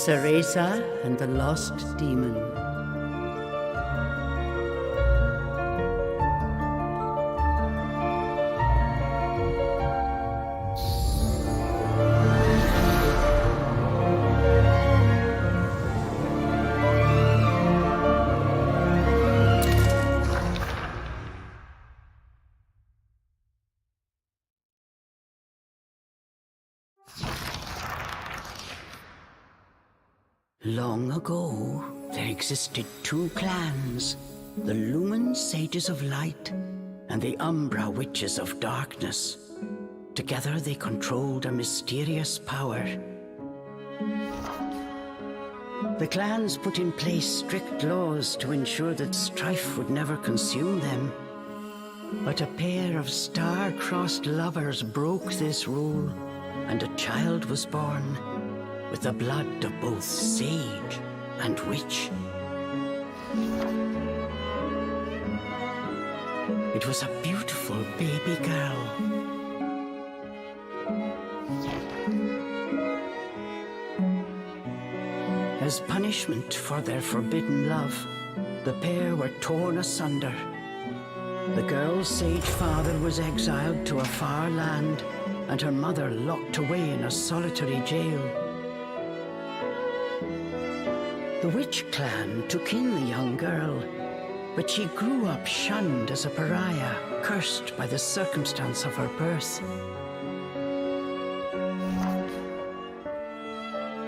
Cereza and the Lost Demon. Long ago, there existed two clans, the Lumen Sages of Light and the Umbra Witches of Darkness. Together they controlled a mysterious power. The clans put in place strict laws to ensure that strife would never consume them. But a pair of star-crossed lovers broke this rule, and a child was born, with the blood of both sage and witch. It was a beautiful baby girl. As punishment for their forbidden love, the pair were torn asunder. The girl's sage father was exiled to a far land, and her mother locked away in a solitary jail. The witch clan took in the young girl, but she grew up shunned as a pariah, cursed by the circumstance of her birth.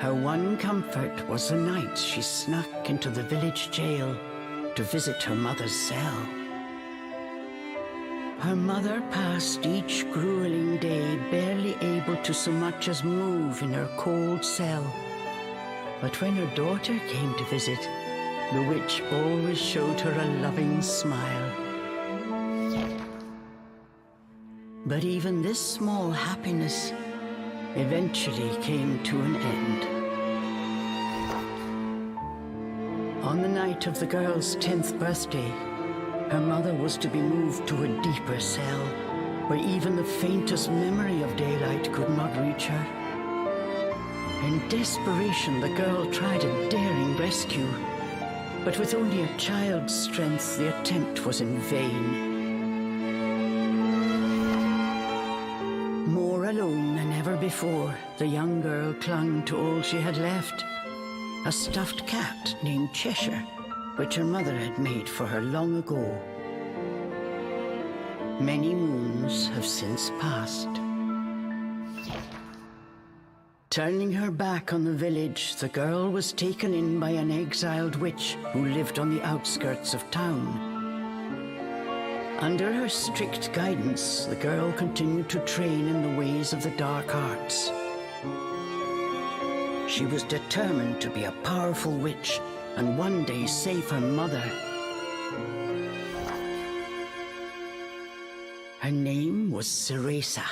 Her one comfort was the nights she snuck into the village jail to visit her mother's cell. Her mother passed each grueling day barely able to so much as move in her cold cell. But when her daughter came to visit, the witch always showed her a loving smile. But even this small happiness eventually came to an end. On the night of the girl's 10th birthday, her mother was to be moved to a deeper cell, where even the faintest memory of daylight could not reach her. In desperation, the girl tried a daring rescue, but with only a child's strength, the attempt was in vain. More alone than ever before, the young girl clung to all she had left, a stuffed cat named Cheshire, which her mother had made for her long ago. Many moons have since passed. Turning her back on the village, the girl was taken in by an exiled witch who lived on the outskirts of town. Under her strict guidance, the girl continued to train in the ways of the dark arts. She was determined to be a powerful witch and one day save her mother. Her name was Cereza.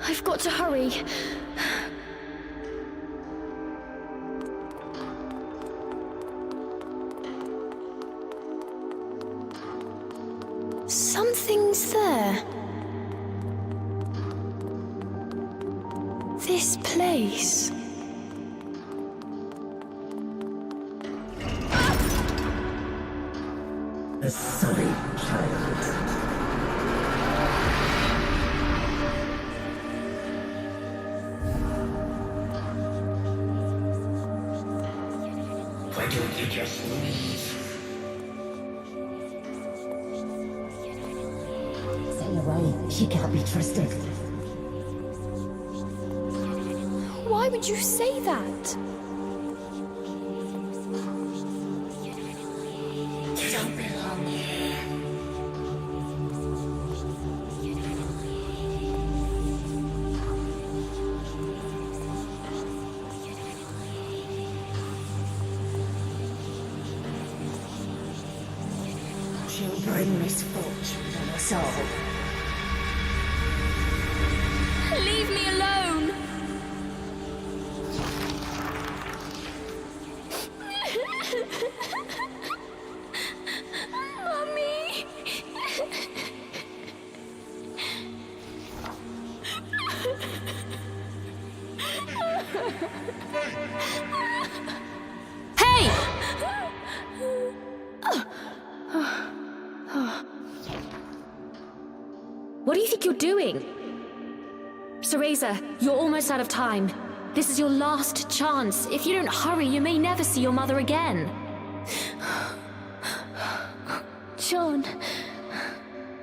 I've got to hurry. Something's there. This place. A sorry child. Why don't you just leave? He can't be trusted. Why would you say that? You don't belong here. She'll bring misfortune on us all. Leave me alone! Mummy! Hey! What do you think you're doing? Cereza, you're almost out of time. This is your last chance. If you don't hurry, you may never see your mother again. John,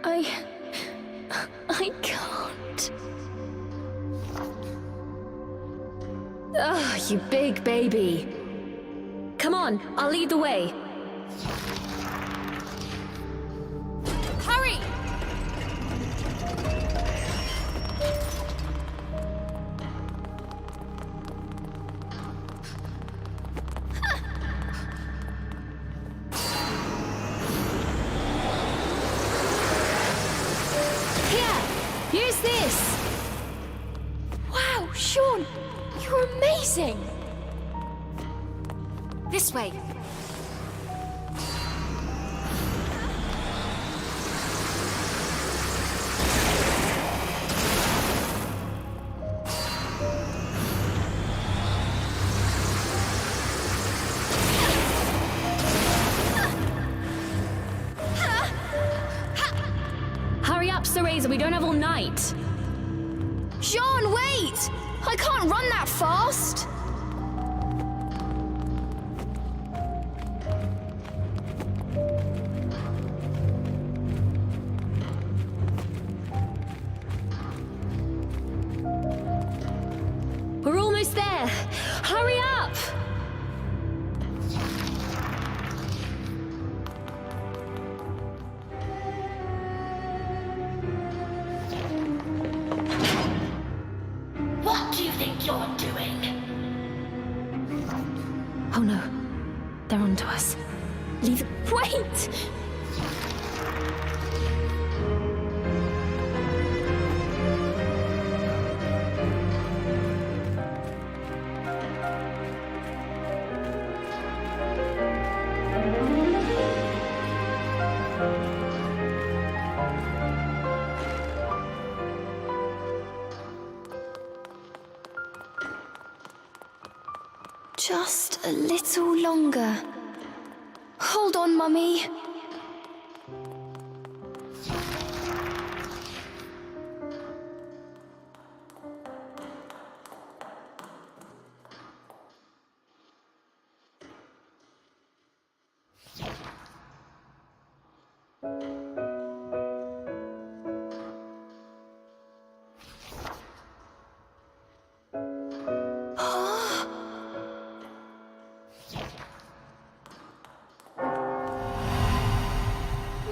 I can't. Ugh, you big baby. Come on, I'll lead the way. Hurry! Use this! Wow, Sean, you're amazing! This way. Hurry up, Cereza, we don't have all night. Sean, wait! I can't run that fast! We're almost there! Hurry up! What do you think you're doing? Oh no, they're onto us. Leave it. Wait! Just a little longer. Hold on, Mummy.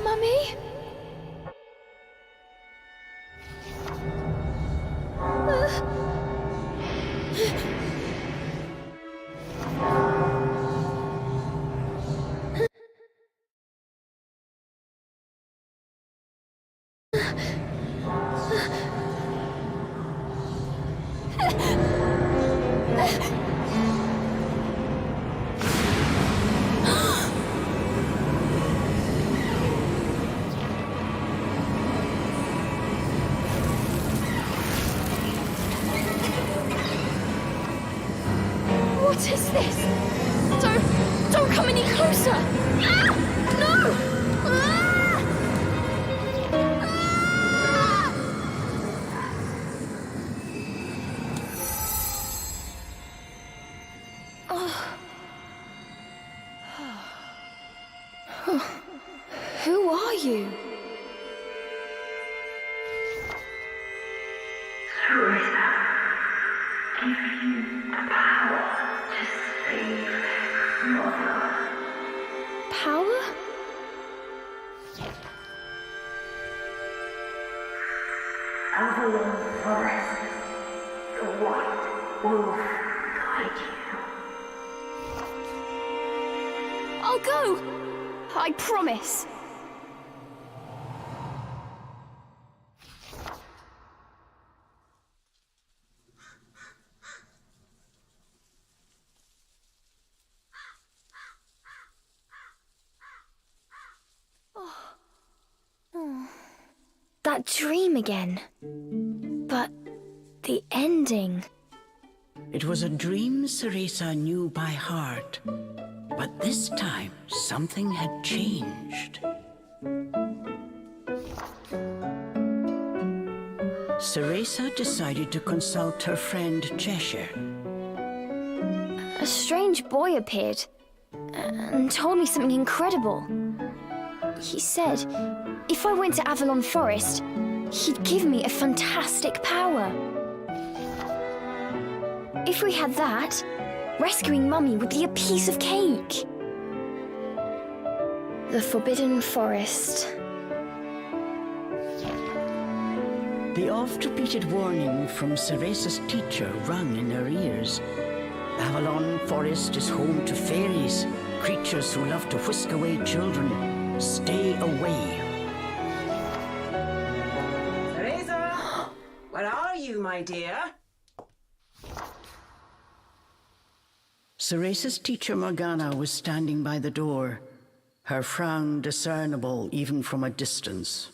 Mummy? What is this? Don't come any closer! Ah! No! Ah! Ah! Who are you? Teresa, give you the power to save Mother. Power? Avalon Forest, the White Wolf guide you. I'll go! I promise. That dream again. But the ending. It was a dream Ceresa knew by heart, but this time something had changed. Ceresa decided to consult her friend Cheshire. A strange boy appeared and told me something incredible. He said if I went to Avalon Forest, he'd give me a fantastic power. If we had that, rescuing Mummy would be a piece of cake. The Forbidden Forest. The oft-repeated warning from Ceresa's teacher rung in her ears. Avalon Forest is home to fairies, creatures who love to whisk away children. Stay away. Teresa! Where are you, my dear? Ceresa's teacher Morgana was standing by the door, her frown discernible even from a distance.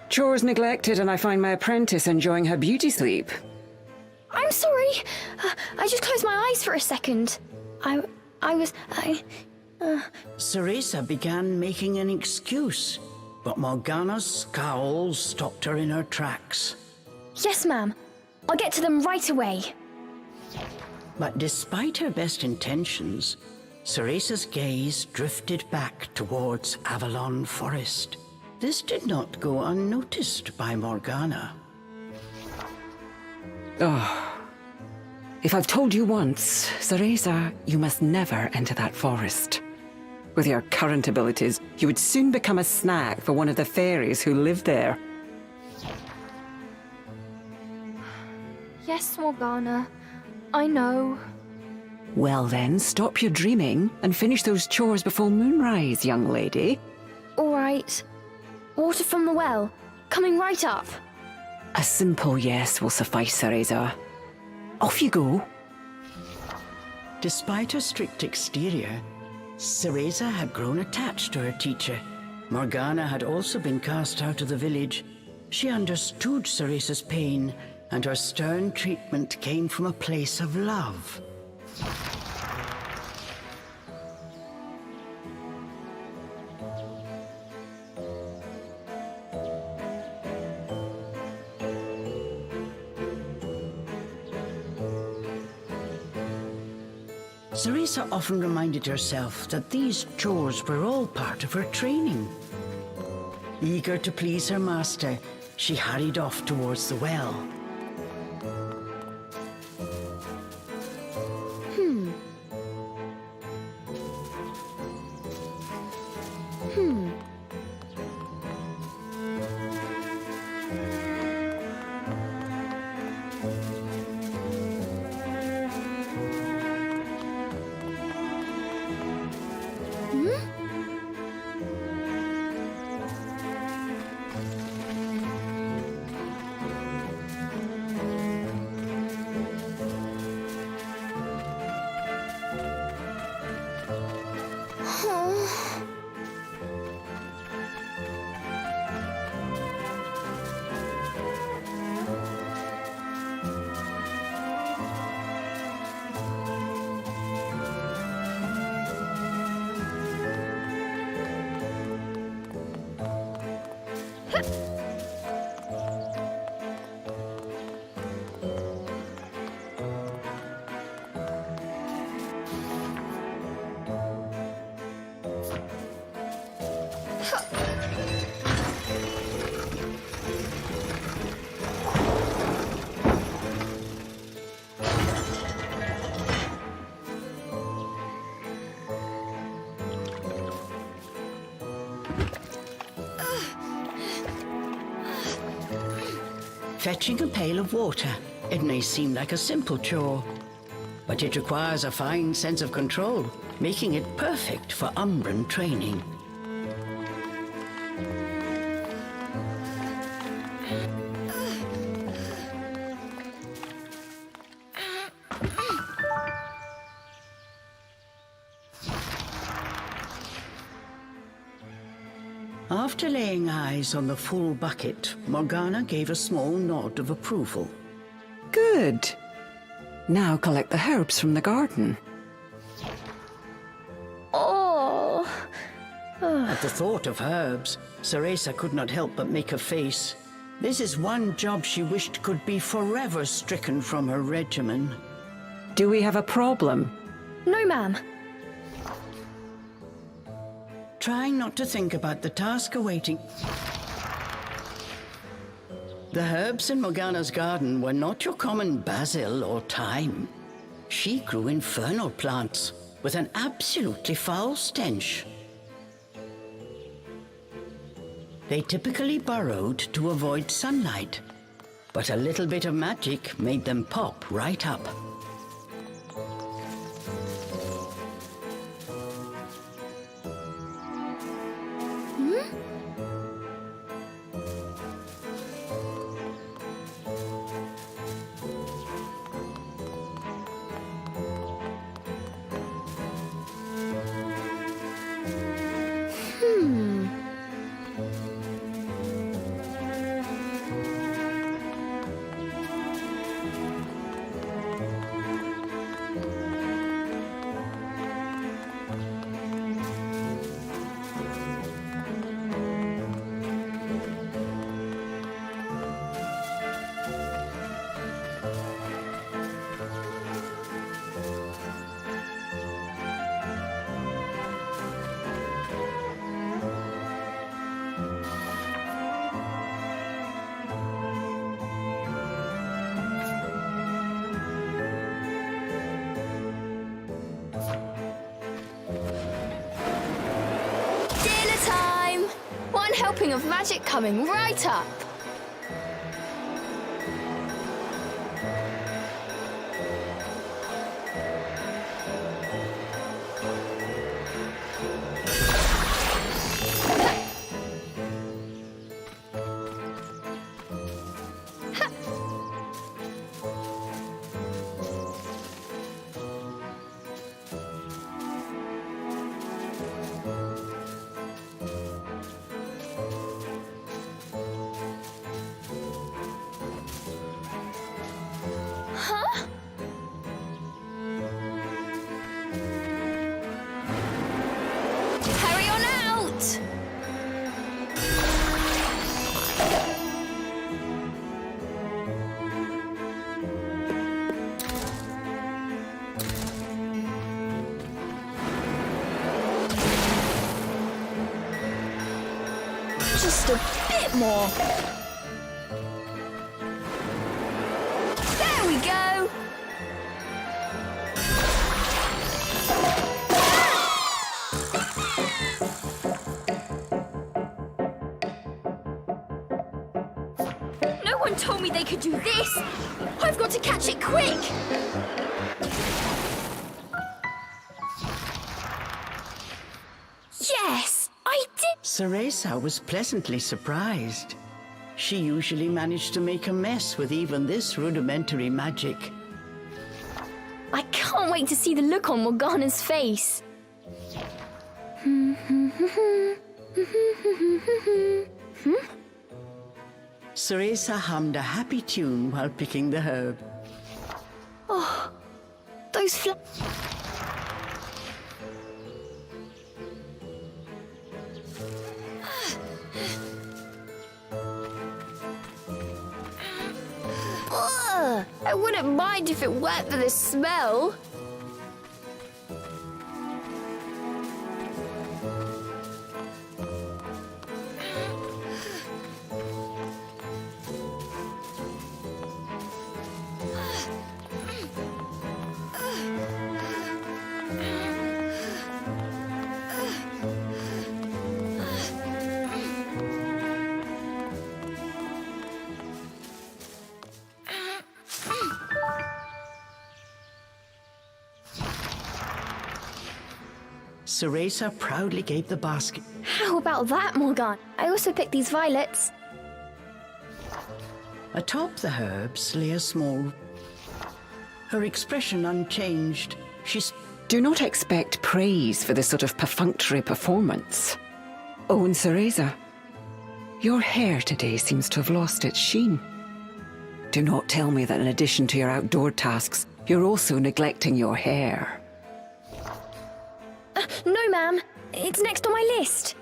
Chores neglected, and I find my apprentice enjoying her beauty sleep. I'm sorry. I just closed my eyes for a second. Ceresa began making an excuse, but Morgana's scowl stopped her in her tracks. Yes, ma'am. I'll get to them right away. But despite her best intentions, Ceresa's gaze drifted back towards Avalon Forest. This did not go unnoticed by Morgana. Oh. If I've told you once, Ceresa, you must never enter that forest. With your current abilities, you would soon become a snack for one of the fairies who live there. Yes, Morgana. I know. Well then, stop your dreaming and finish those chores before moonrise, young lady. All right. Water from the well, coming right up. A simple yes will suffice, Ceresa. Off you go. Despite her strict exterior, Ceresa had grown attached to her teacher. Morgana had also been cast out of the village. She understood Ceresa's pain, and her stern treatment came from a place of love. Ceresa often reminded herself that these chores were all part of her training. Eager to please her master, she hurried off towards the well. Fetching a pail of water. It may seem like a simple chore, but it requires a fine sense of control, making it perfect for Umbran training. After laying eyes on the full bucket, Morgana gave a small nod of approval. Good. Now collect the herbs from the garden. Oh. At the thought of herbs, Ceresa could not help but make a face. This is one job she wished could be forever stricken from her regimen. Do we have a problem? No, ma'am. Trying not to think about the task awaiting. The herbs in Morgana's garden were not your common basil or thyme. She grew infernal plants with an absolutely foul stench. They typically burrowed to avoid sunlight, but a little bit of magic made them pop right up. One helping of magic coming right up. Just a bit more. There we go! No one told me they could do this! I've got to catch it quick! Yes, I did! Cereza was pleasantly surprised. She usually managed to make a mess with even this rudimentary magic. I can't wait to see the look on Morgana's face. Cereza hummed a happy tune while picking the herb. Oh, those Ugh, I wouldn't mind if it weren't for the smell. Cereza proudly gave the basket. How about that, Morgana? I also picked these violets. Atop the herbs lay a small... Her expression unchanged. Do not expect praise for this sort of perfunctory performance. Oh, and Cereza, your hair today seems to have lost its sheen. Do not tell me that in addition to your outdoor tasks, you're also neglecting your hair. No, ma'am. It's next on my list.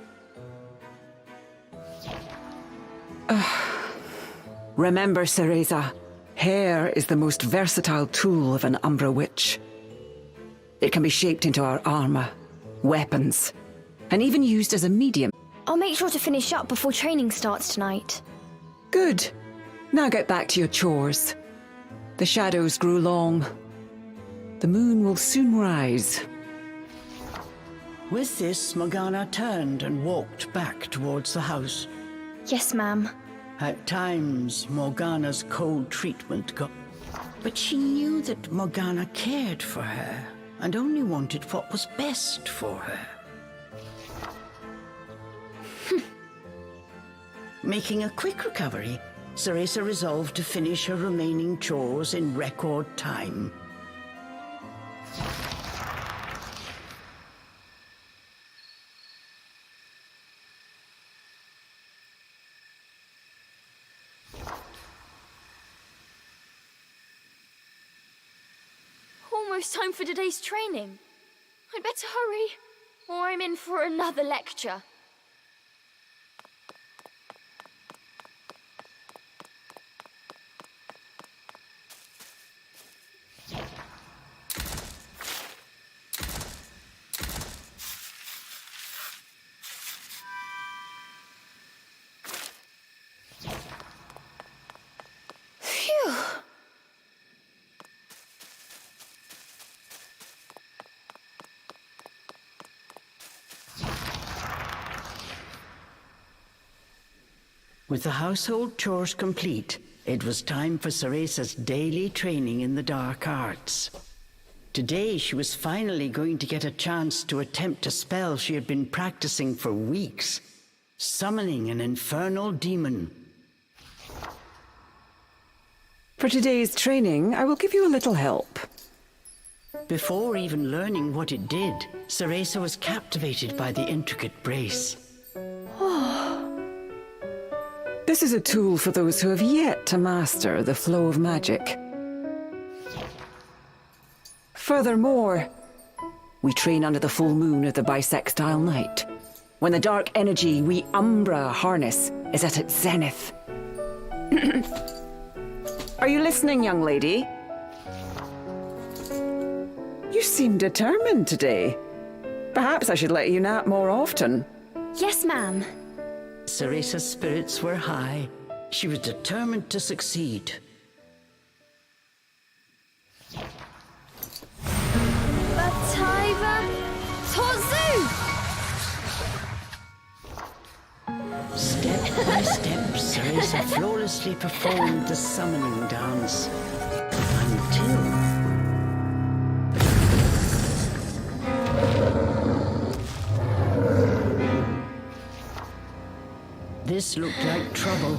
Remember, Cereza, hair is the most versatile tool of an Umbra witch. It can be shaped into our armor, weapons, and even used as a medium. I'll make sure to finish up before training starts tonight. Good. Now get back to your chores. The shadows grew long. The moon will soon rise. With this, Morgana turned and walked back towards the house. Yes, ma'am. At times, Morgana's cold treatment got... But she knew that Morgana cared for her and only wanted what was best for her. Making a quick recovery, Cereza resolved to finish her remaining chores in record time. Almost time for today's training. I'd better hurry, or I'm in for another lecture. Phew. With the household chores complete, it was time for Cereza's daily training in the dark arts. Today, she was finally going to get a chance to attempt a spell she had been practicing for weeks, summoning an infernal demon. For today's training, I will give you a little help. Before even learning what it did, Cereza was captivated by the intricate brace. This is a tool for those who have yet to master the flow of magic. Furthermore, we train under the full moon of the bisextile night, when the dark energy we Umbra harness is at its zenith. Are you listening, young lady? You seem determined today. Perhaps I should let you nap more often. Yes, ma'am. Ceresa's spirits were high. She was determined to succeed. Bataiva Tozu! Step by step, Ceresa flawlessly performed the summoning dance. Until... This looked like trouble.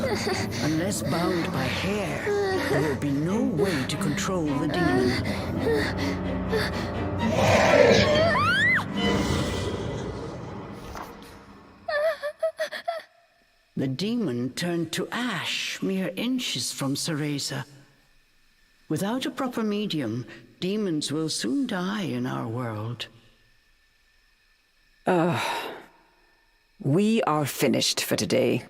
Unless bound by hair, there would be no way to control the demon. The demon turned to ash mere inches from Ceresa. Without a proper medium, demons will soon die in our world. We are finished for today.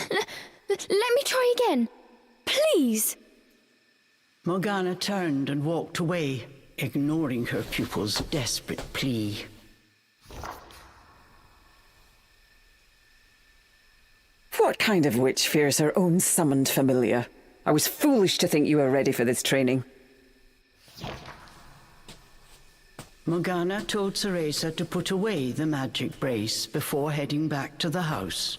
Let me try again. Please. Morgana turned and walked away, ignoring her pupil's desperate plea. What kind of witch fears her own summoned familiar? I was foolish to think you were ready for this training. Morgana told Ceresa to put away the magic brace before heading back to the house.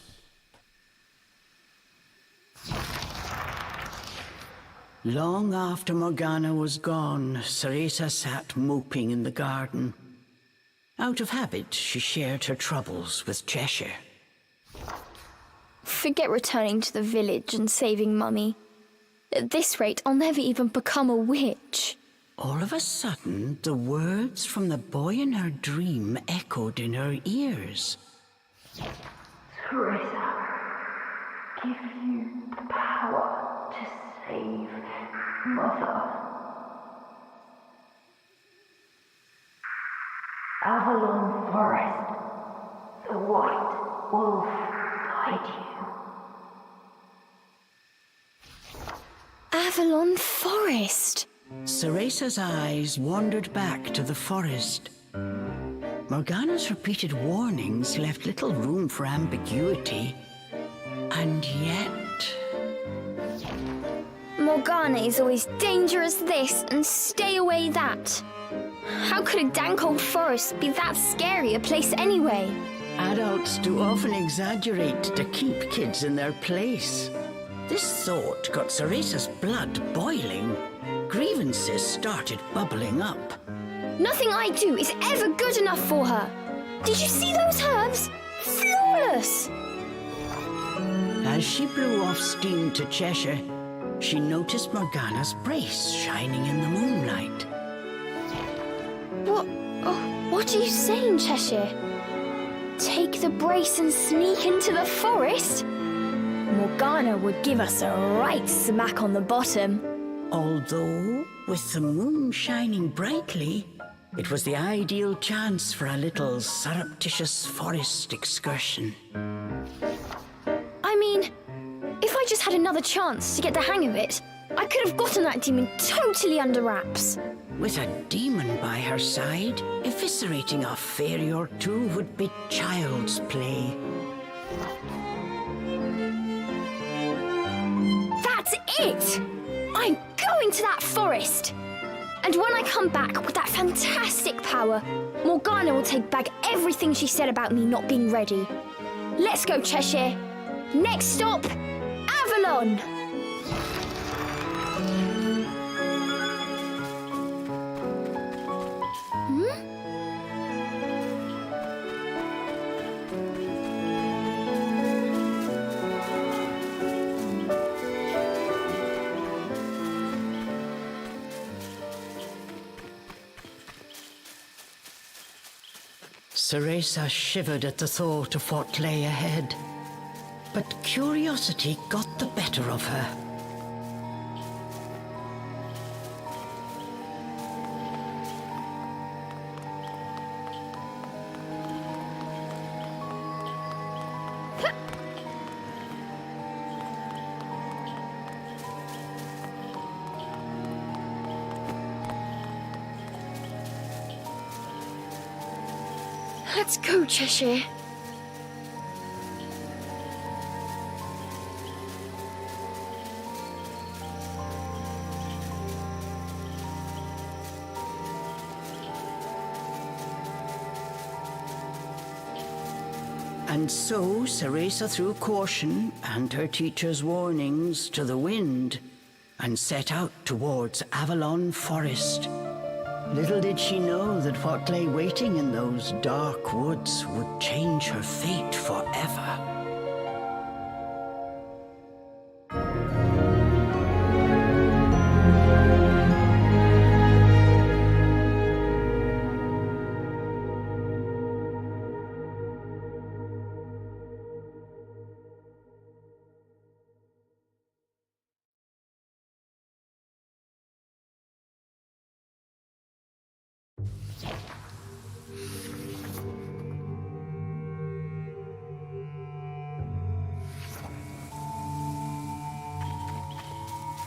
Long after Morgana was gone, Ceresa sat moping in the garden. Out of habit, she shared her troubles with Cheshire. Forget returning to the village and saving Mummy. At this rate, I'll never even become a witch. All of a sudden, the words from the boy in her dream echoed in her ears. Teresa, give you the power to save Mother. Avalon Forest, the White Wolf guide you. Avalon Forest. Ceresa's eyes wandered back to the forest. Morgana's repeated warnings left little room for ambiguity. And yet... Morgana is always dangerous this and stay away that. How could a dank old forest be that scary a place anyway? Adults do often exaggerate to keep kids in their place. This thought got Ceresa's blood boiling. Grievances started bubbling up. Nothing I do is ever good enough for her. Did you see those herbs? Flawless! As she blew off steam to Cheshire, she noticed Morgana's brace shining in the moonlight. What are you saying, Cheshire? Take the brace and sneak into the forest? Morgana would give us a right smack on the bottom. Although, with the moon shining brightly, it was the ideal chance for a little surreptitious forest excursion. I mean, if I just had another chance to get the hang of it, I could have gotten that demon totally under wraps. With a demon by her side, eviscerating a fairy or two would be child's play. That's it! I'm going to that forest! And when I come back with that fantastic power, Morgana will take back everything she said about me not being ready. Let's go, Cheshire. Next stop, Avalon! Ceresa shivered at the thought of what lay ahead. But curiosity got the better of her. Let's go, Cheshire. And so Ceresa threw caution and her teacher's warnings to the wind and set out towards Avalon Forest. Little did she know that what lay waiting in those dark woods would change her fate forever.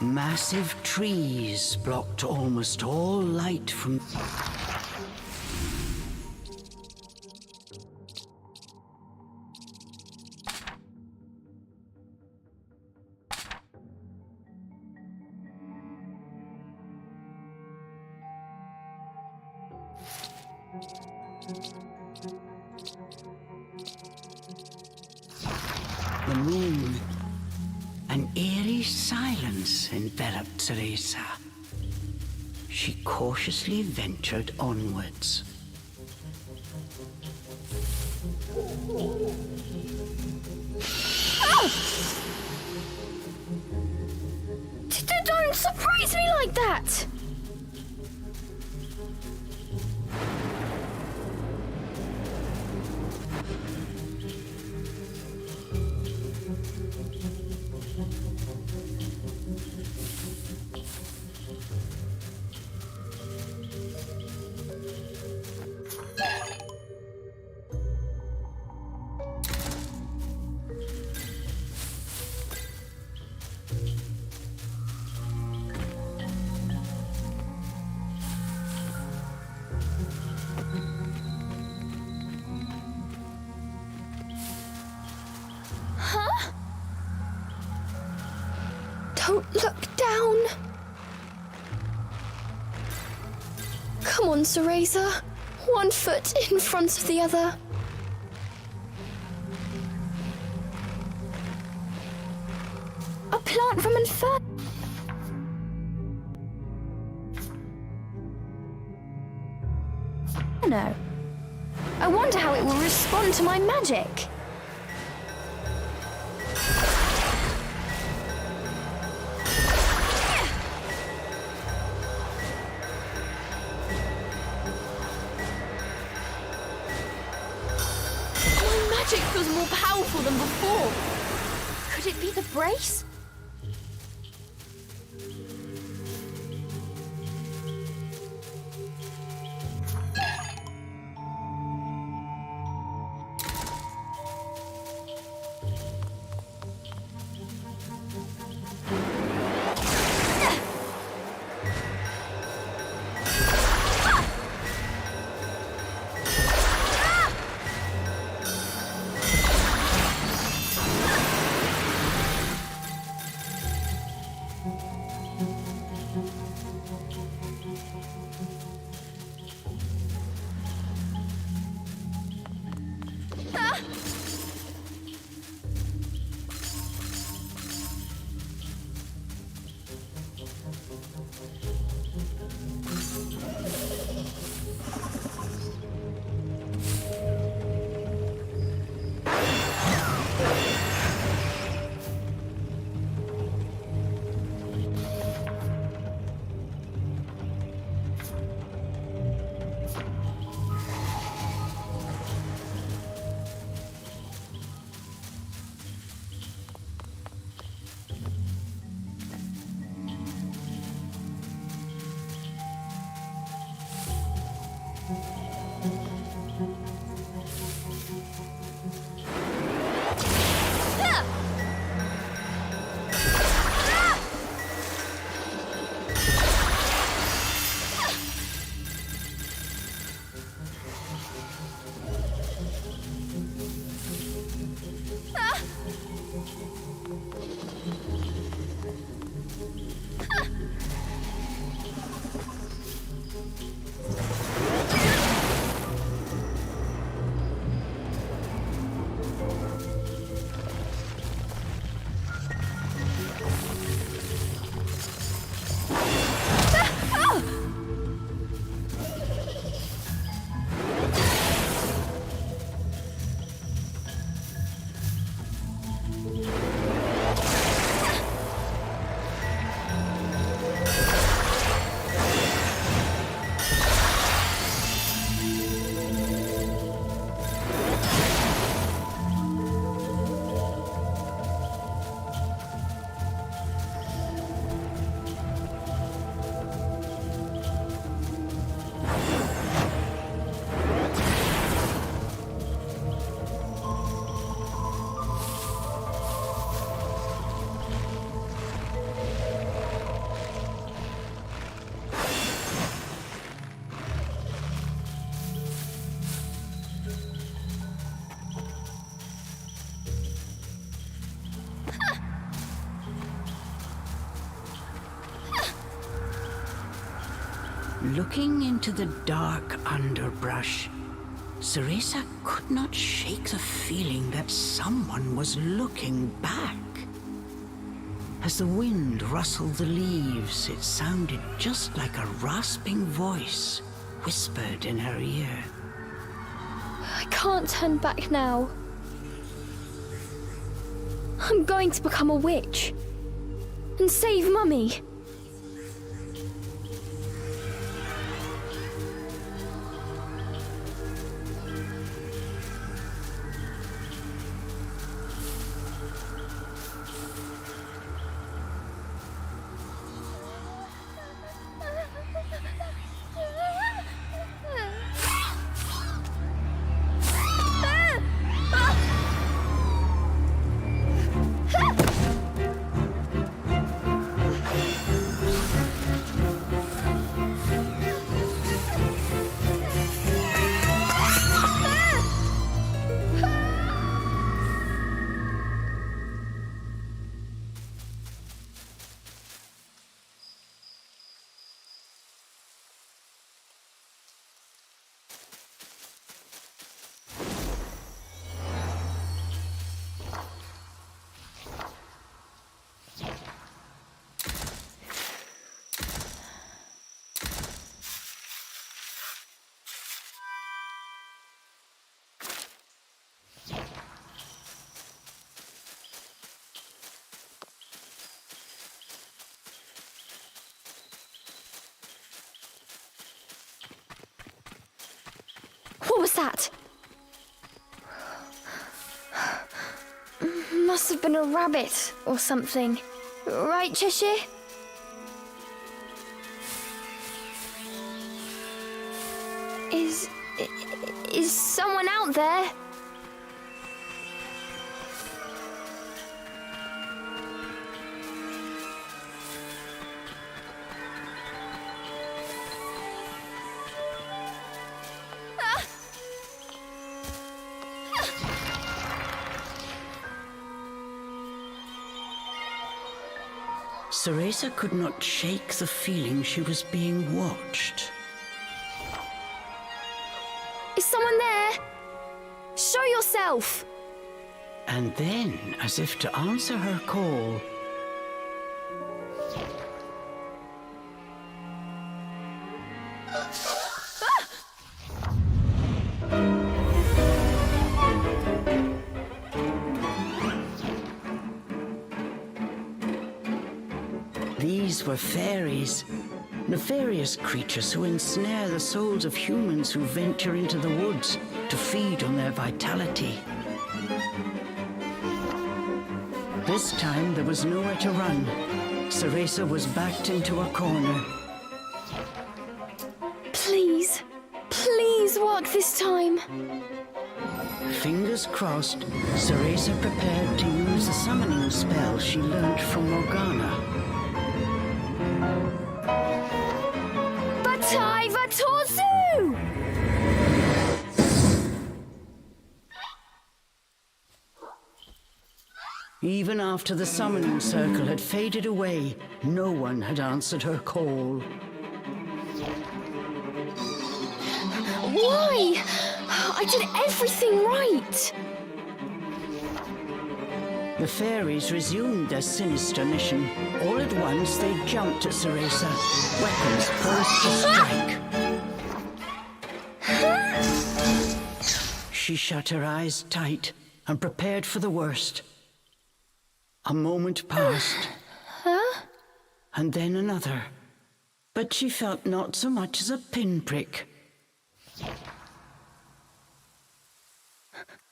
Massive trees blocked almost all light from... the moon. An eerie silence enveloped Ceresa. She cautiously ventured onwards. Don't surprise me like that! Don't look down. Come on, Ceresa. One foot in front of the other. A plant from Inferno. I wonder how it will respond to my magic. Magic feels more powerful than before. Could it be the brace? Looking into the dark underbrush, Ceresa could not shake the feeling that someone was looking back. As the wind rustled the leaves, it sounded just like a rasping voice whispered in her ear. I can't turn back now. I'm going to become a witch and save Mummy. What was that? Must have been a rabbit or something. Right, Cheshire? Is someone out there? Ceresa could not shake the feeling she was being watched. Is someone there? Show yourself! And then, as if to answer her call, these were fairies, nefarious creatures who ensnare the souls of humans who venture into the woods to feed on their vitality. This time there was nowhere to run. Ceresa was backed into a corner. Please, please work this time. Fingers crossed, Ceresa prepared to use the summoning spell she learned from Morgana. Batai Vatorzu! Even after the summoning circle had faded away, no one had answered her call. Why? I did everything right. The fairies resumed their sinister mission. All at once, they jumped at Ceresa, weapons poised to strike. She shut her eyes tight and prepared for the worst. A moment passed, and then another, but she felt not so much as a pinprick.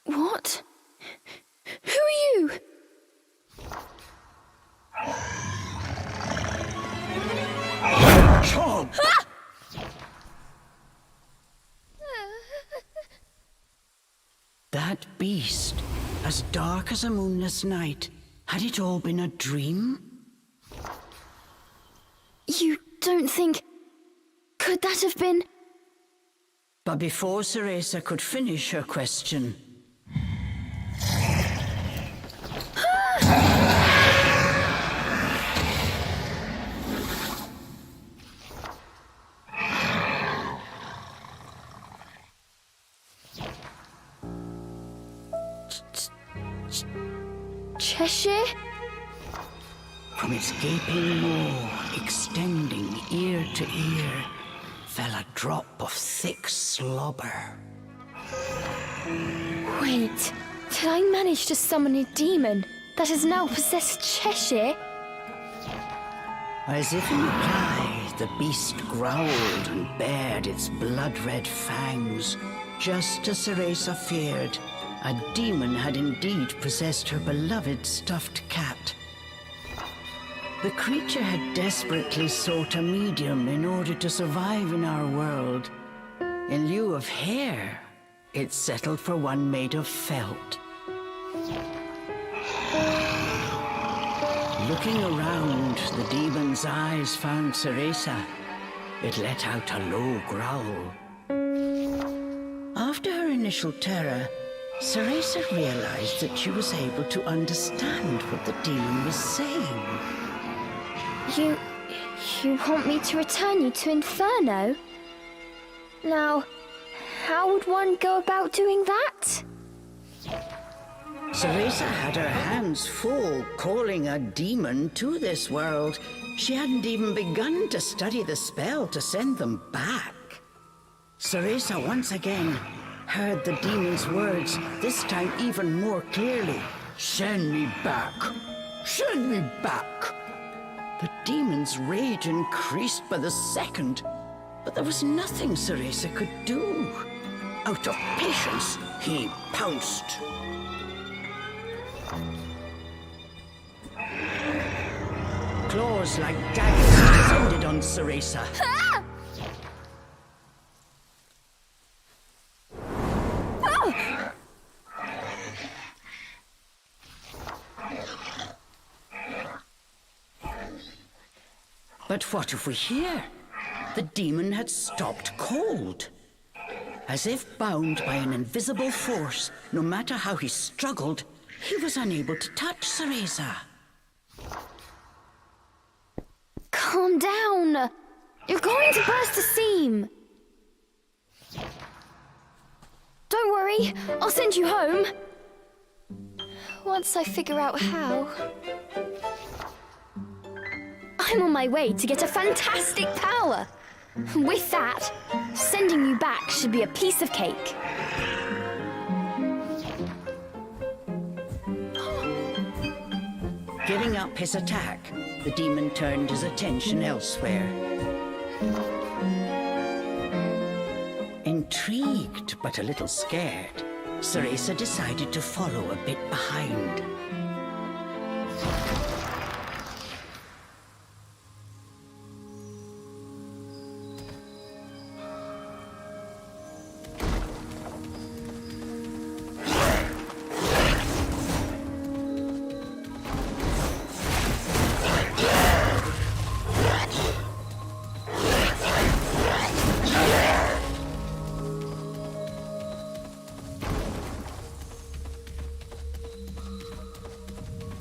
What? Who are you? Chomp! That beast, as dark as a moonless night, had it all been a dream? You don't think... Could that have been... But before Ceresa could finish her question, Cheshire? From its gaping maw, extending ear to ear, fell a drop of thick slobber. Wait, did I manage to summon a demon that has now possessed Cheshire? As if in reply, the beast growled and bared its blood-red fangs. Just as Ceresa feared, a demon had indeed possessed her beloved stuffed cat. The creature had desperately sought a medium in order to survive in our world. In lieu of hair, it settled for one made of felt. Looking around, the demon's eyes found Ceresa. It let out a low growl. After her initial terror, Ceresa realized that she was able to understand what the demon was saying. You want me to return you to Inferno? Now, how would one go about doing that? Ceresa had her hands full calling a demon to this world. She hadn't even begun to study the spell to send them back. Ceresa once again heard the demon's words, this time even more clearly. Send me back! Send me back! The demon's rage increased by the second, but there was nothing Ceresa could do. Out of patience, he pounced. Claws like daggers descended on Ceresa. But what if we hear? The demon had stopped cold. As if bound by an invisible force, no matter how he struggled, he was unable to touch Ceresa. Calm down. You're going to burst a seam. Don't worry, I'll send you home. Once I figure out how. I'm on my way to get a fantastic power. With that, sending you back should be a piece of cake. Giving up his attack, the demon turned his attention elsewhere. Intrigued but a little scared, Ceresa decided to follow a bit behind.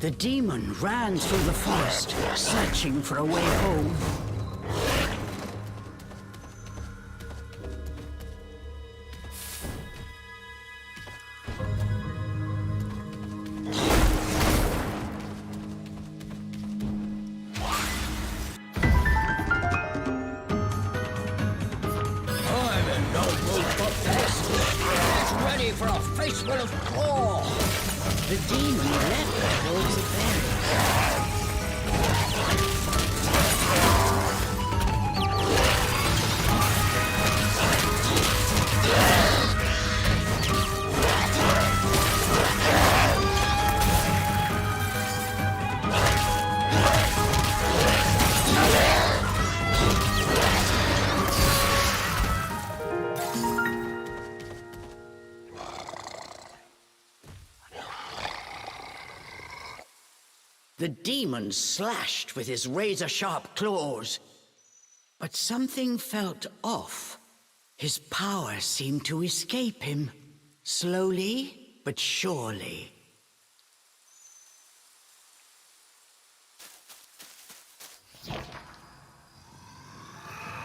The demon ran through the forest, searching for a way home. I'm in no mood for this. Get ready for a face full of claw. The demon leapt towards the berries. The demon slashed with his razor-sharp claws. But something felt off. His power seemed to escape him, slowly but surely.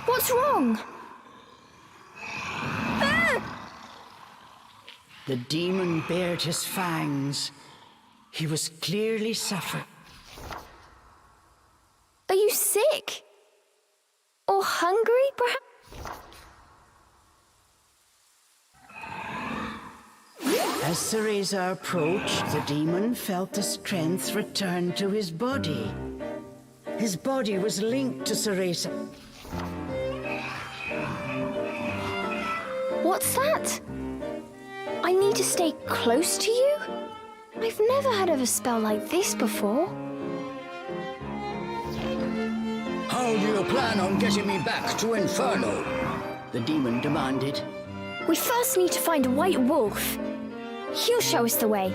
What's wrong? The demon bared his fangs. He was clearly suffering. Are you sick? Or hungry, perhaps? As Cereza approached, the demon felt the strength return to his body. His body was linked to Cereza. What's that? I need to stay close to you? I've never heard of a spell like this before. How do you plan on getting me back to Inferno? The demon demanded. We first need to find a white wolf. He'll show us the way.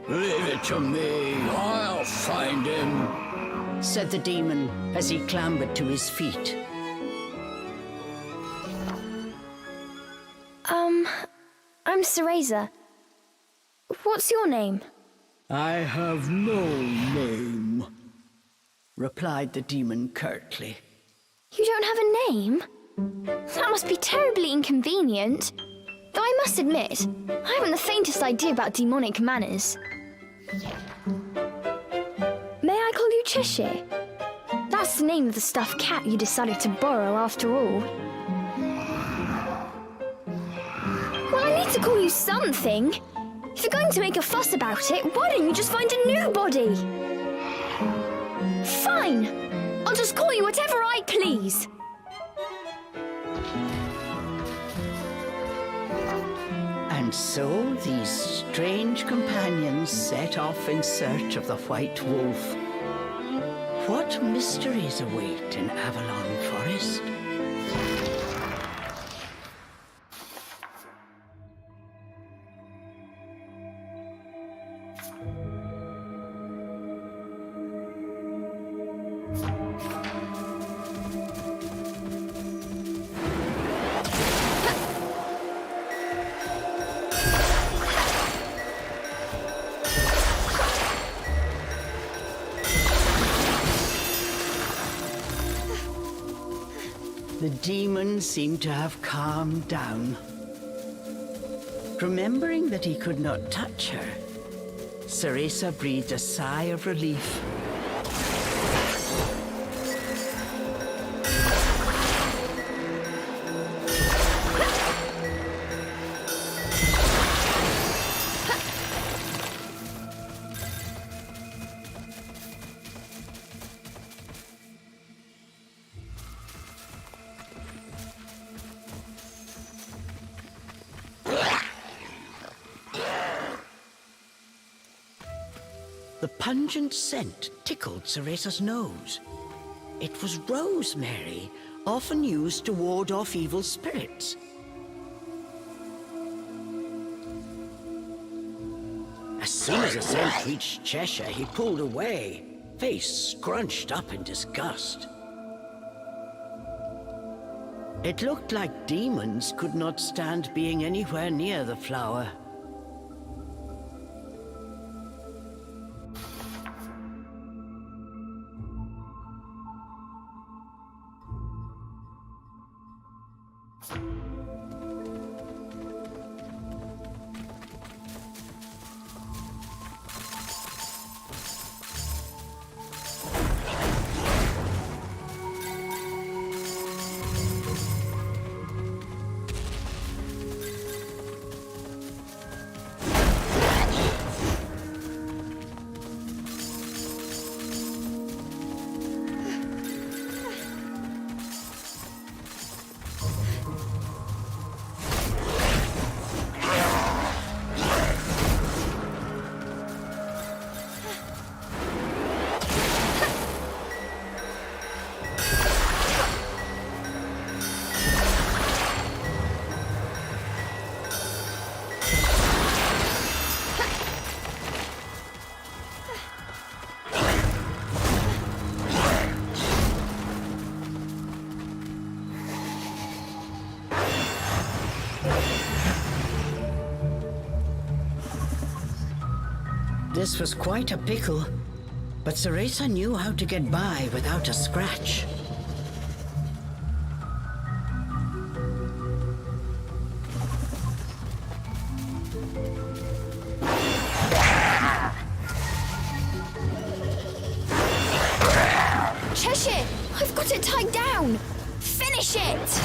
Leave it to me. I'll find him, said the demon as he clambered to his feet. I'm Cereza. What's your name? I have no name, replied the demon curtly. You don't have a name? That must be terribly inconvenient. Though I must admit, I haven't the faintest idea about demonic manners. May I call you Cheshire? That's the name of the stuffed cat you decided to borrow after all. Well, I need to call you something. If you're going to make a fuss about it, why don't you just find a new body? Fine! I'll just call you whatever I please. And so these strange companions set off in search of the White Wolf. What mysteries await in Avalon Forest? The demon seemed to have calmed down. Remembering that he could not touch her, Cereza breathed a sigh of relief. The pungent scent tickled Cereza's nose. It was rosemary, often used to ward off evil spirits. As soon as the scent reached Cheshire, he pulled away, face scrunched up in disgust. It looked like demons could not stand being anywhere near the flower. This was quite a pickle, but Cereza knew how to get by without a scratch. Shit!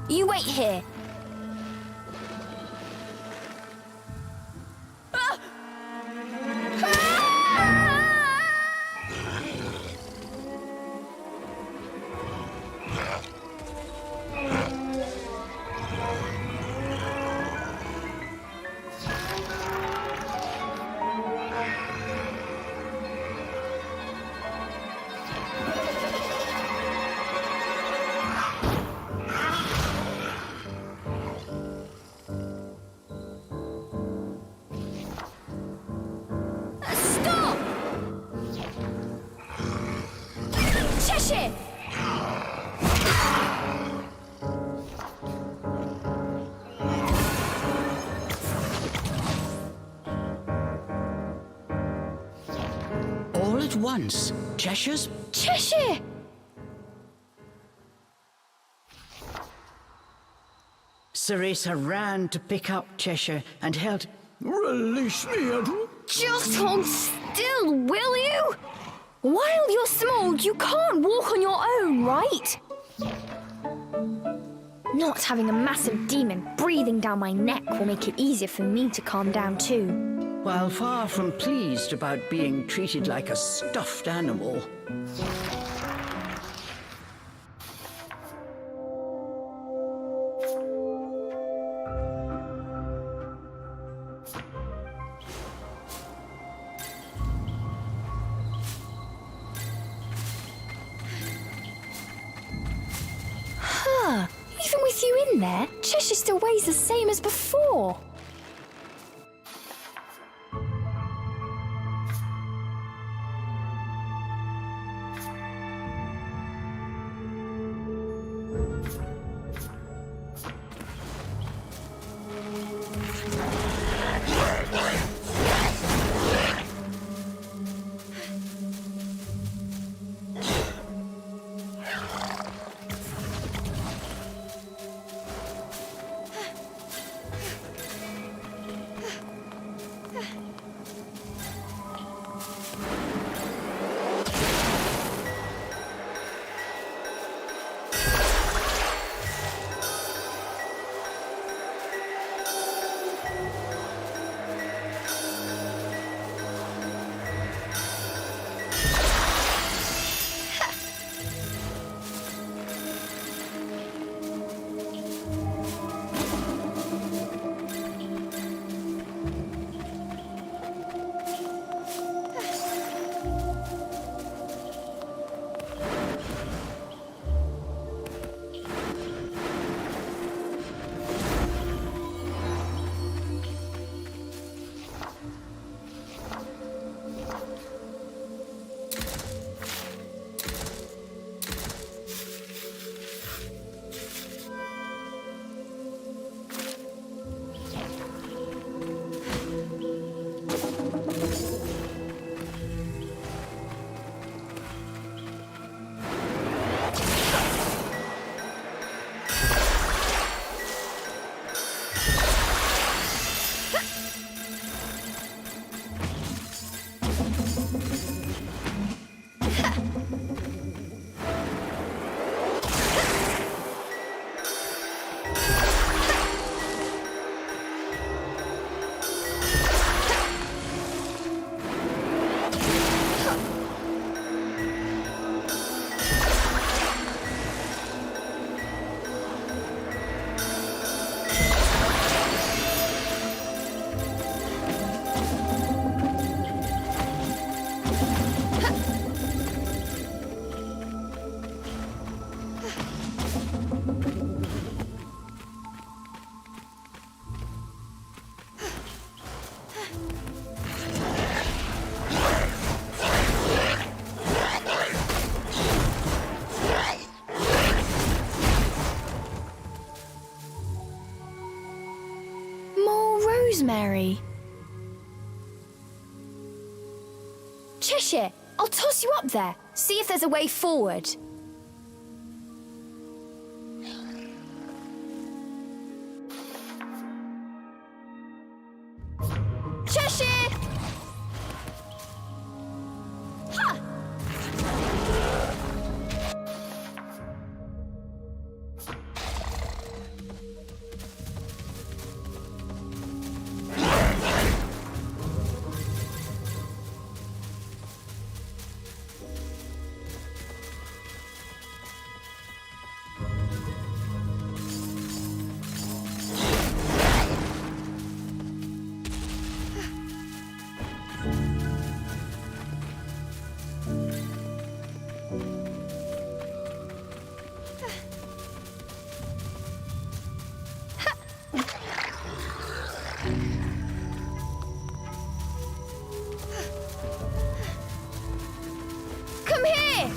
You wait here. Cheshire! All at once, Cheshire's... Cheshire! Ceresa ran to pick up Cheshire and held... Release me, Edward. Just hold still, will you? While you're small, you can't walk on your own, right? Not having a massive demon breathing down my neck will make it easier for me to calm down too. While far from pleased about being treated like a stuffed animal. Even with you in there, Cheshire still weighs the same as before. rosemary. Cheshire, I'll toss you up there. See if there's a way forward. Cheshire! Ha! Come here!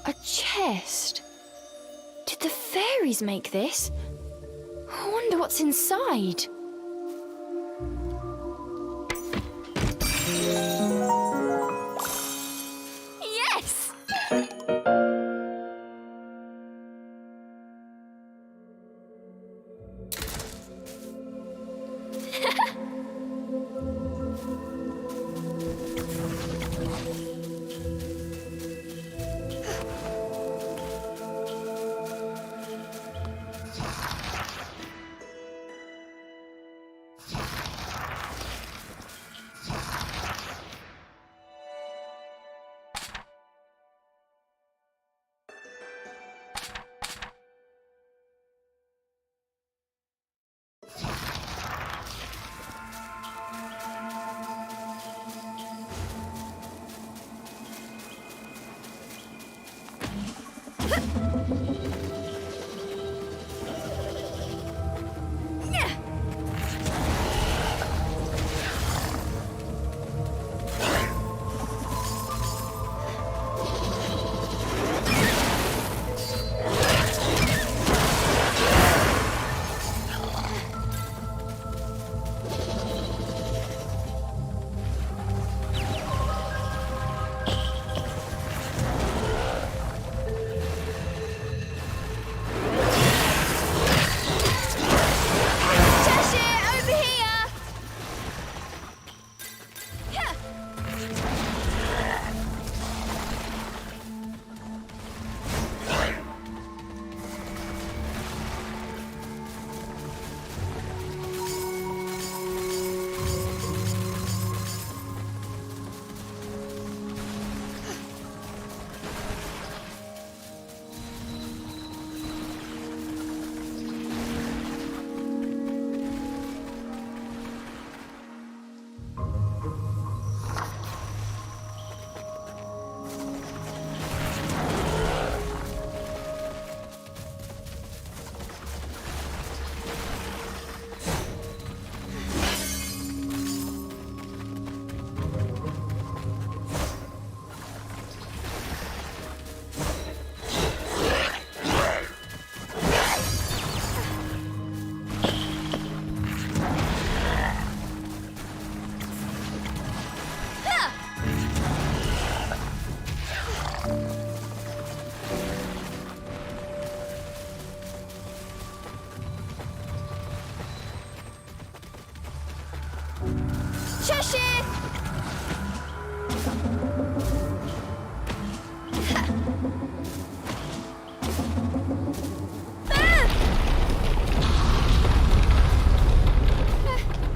A chest? Did the fairies make this? I wonder what's inside. Yes! Cheshire!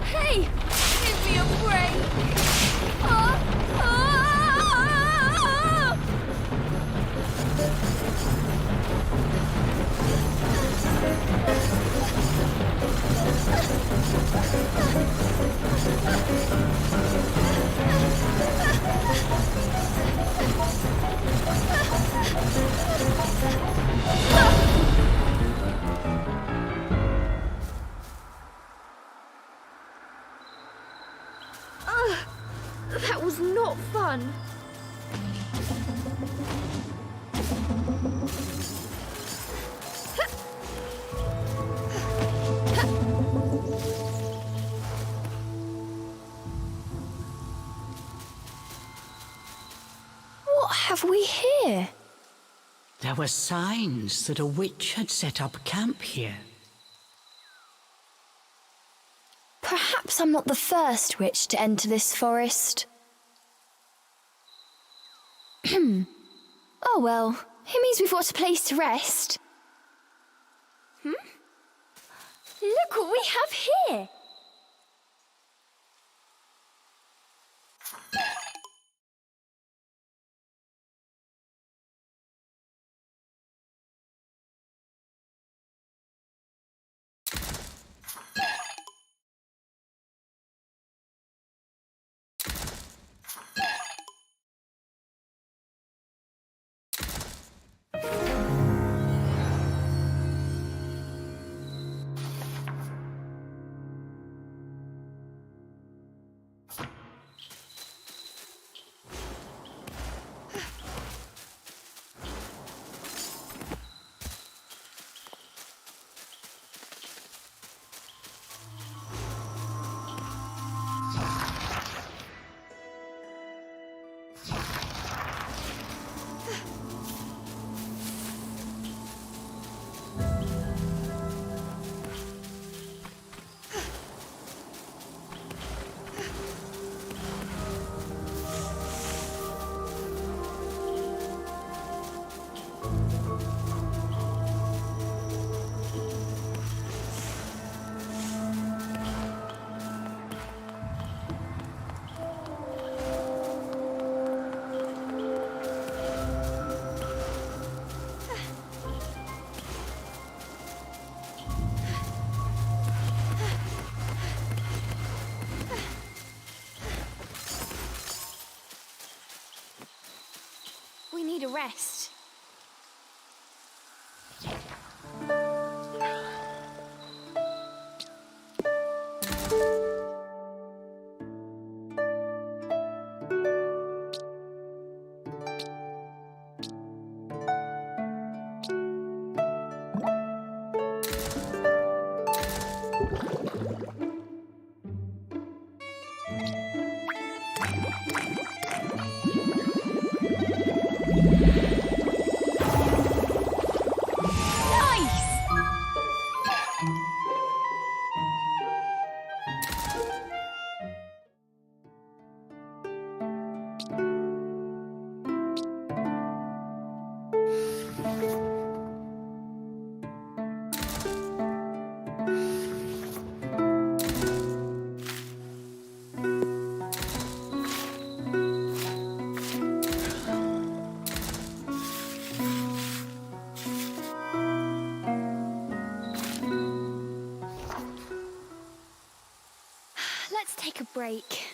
Hey! Give me a break! That was not fun. What have we here? There were signs that a witch had set up camp here. Perhaps I'm not the first witch to enter this forest. Oh well, it means we've got a place to rest. Look what we have here! We need a rest. Let's take a break.